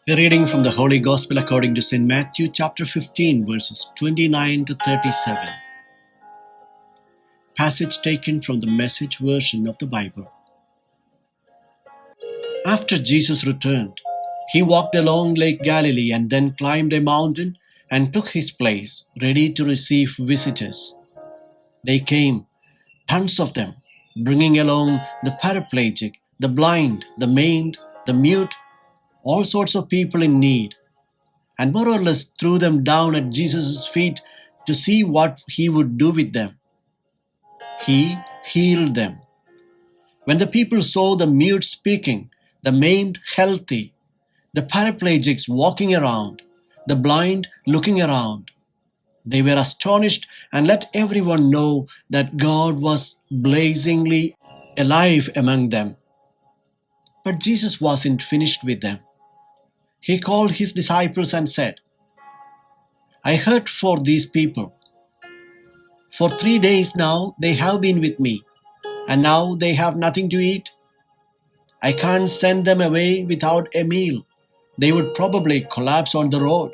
A reading from the Holy Gospel according to St. Matthew chapter 15 verses 29 to 37. Passage taken from the Message version of the Bible. After Jesus returned, he walked along Lake Galilee and then climbed a mountain and took his place, ready to receive visitors. They came, tons of them, bringing along the paraplegic, the blind, the maimed, the mute, all sorts of people in need, and more or less threw them down at Jesus' feet to see what he would do with them. He healed them. When the people saw the mute speaking, the maimed healthy, the paraplegics walking around, the blind looking around, they were astonished and let everyone know that God was blazingly alive among them. But Jesus wasn't finished with them. He called his disciples and said, I heard for these people. For 3 days now they have been with me, and now they have nothing to eat. I can't send them away without a meal. They would probably collapse on the road.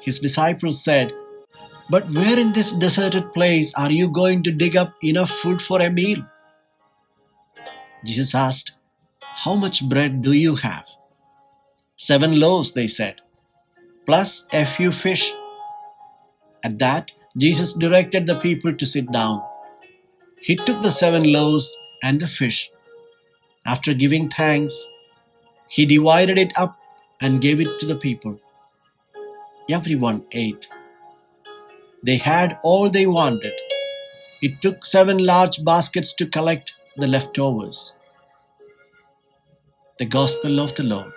His disciples said, But where in this deserted place are you going to dig up enough food for a meal? Jesus asked, How much bread do you have? 7 loaves, they said, plus a few fish. At that, Jesus directed the people to sit down. He took the 7 loaves and the fish. After giving thanks, he divided it up and gave it to the people. Everyone ate. They had all they wanted. It took 7 large baskets to collect the leftovers. The Gospel of the Lord.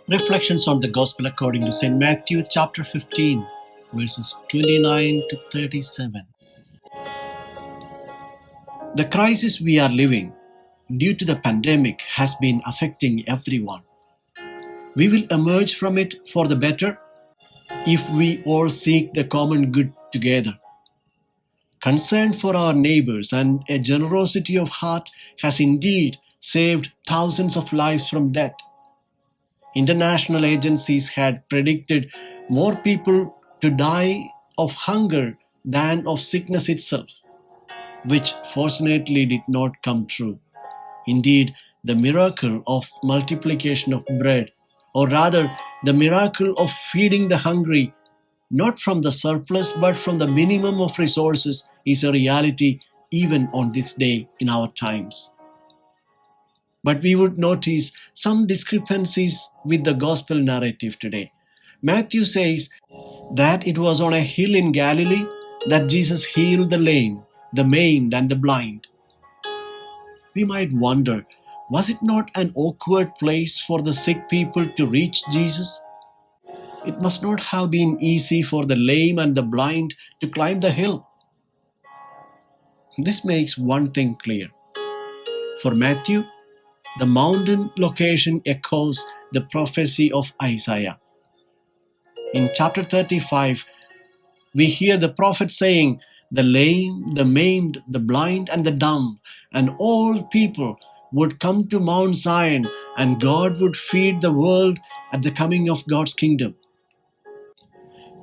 Reflections on the Gospel according to St. Matthew chapter 15, verses 29 to 37. The crisis we are living due to the pandemic has been affecting everyone. We will emerge from it for the better if we all seek the common good together. Concern for our neighbours and a generosity of heart has indeed saved thousands of lives from death. International agencies had predicted more people to die of hunger than of sickness itself, which fortunately did not come true. Indeed, the miracle of multiplication of bread, or rather the miracle of feeding the hungry, not from the surplus but from the minimum of resources, is a reality even on this day in our times. But we would notice some discrepancies with the gospel narrative today. Matthew says that it was on a hill in Galilee that Jesus healed the lame, the maimed, and the blind. We might wonder, was it not an awkward place for the sick people to reach Jesus? It must not have been easy for the lame and the blind to climb the hill. This makes one thing clear. For Matthew, the mountain location echoes the prophecy of Isaiah. In chapter 35, we hear the prophet saying, The lame, the maimed, the blind, and the dumb, and all people would come to Mount Zion, and God would feed the world at the coming of God's kingdom.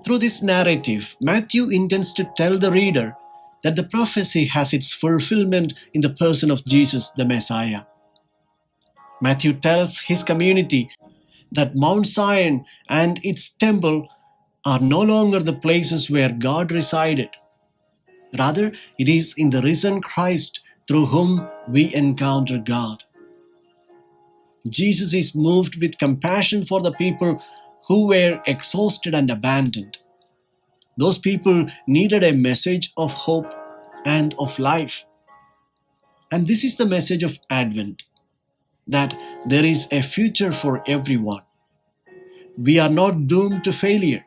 Through this narrative, Matthew intends to tell the reader that the prophecy has its fulfillment in the person of Jesus, the Messiah. Matthew tells his community that Mount Zion and its temple are no longer the places where God resided. Rather, it is in the risen Christ through whom we encounter God. Jesus is moved with compassion for the people who were exhausted and abandoned. Those people needed a message of hope and of life. And this is the message of Advent, that there is a future for everyone. We are not doomed to failure.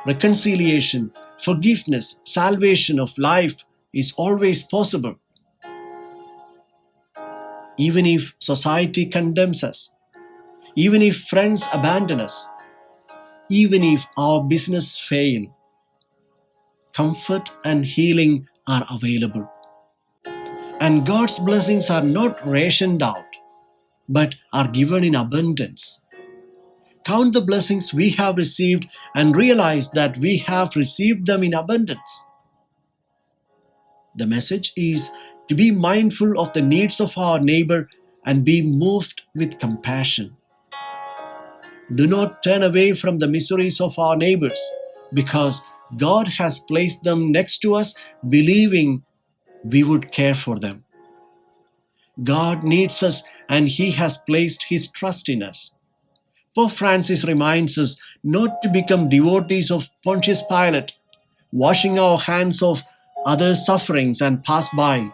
Reconciliation, forgiveness, salvation of life is always possible. Even if society condemns us, even if friends abandon us, even if our business fail, comfort and healing are available. And God's blessings are not rationed out, but are given in abundance. Count the blessings we have received and realize that we have received them in abundance. The message is to be mindful of the needs of our neighbor and be moved with compassion. Do not turn away from the miseries of our neighbors, because God has placed them next to us, believing we would care for them. God needs us, and He has placed His trust in us. Pope Francis reminds us not to become devotees of Pontius Pilate, washing our hands of others' sufferings and pass by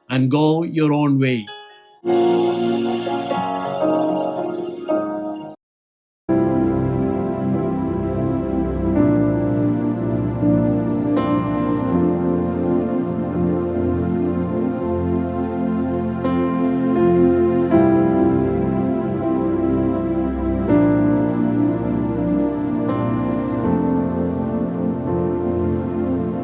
and go your own way.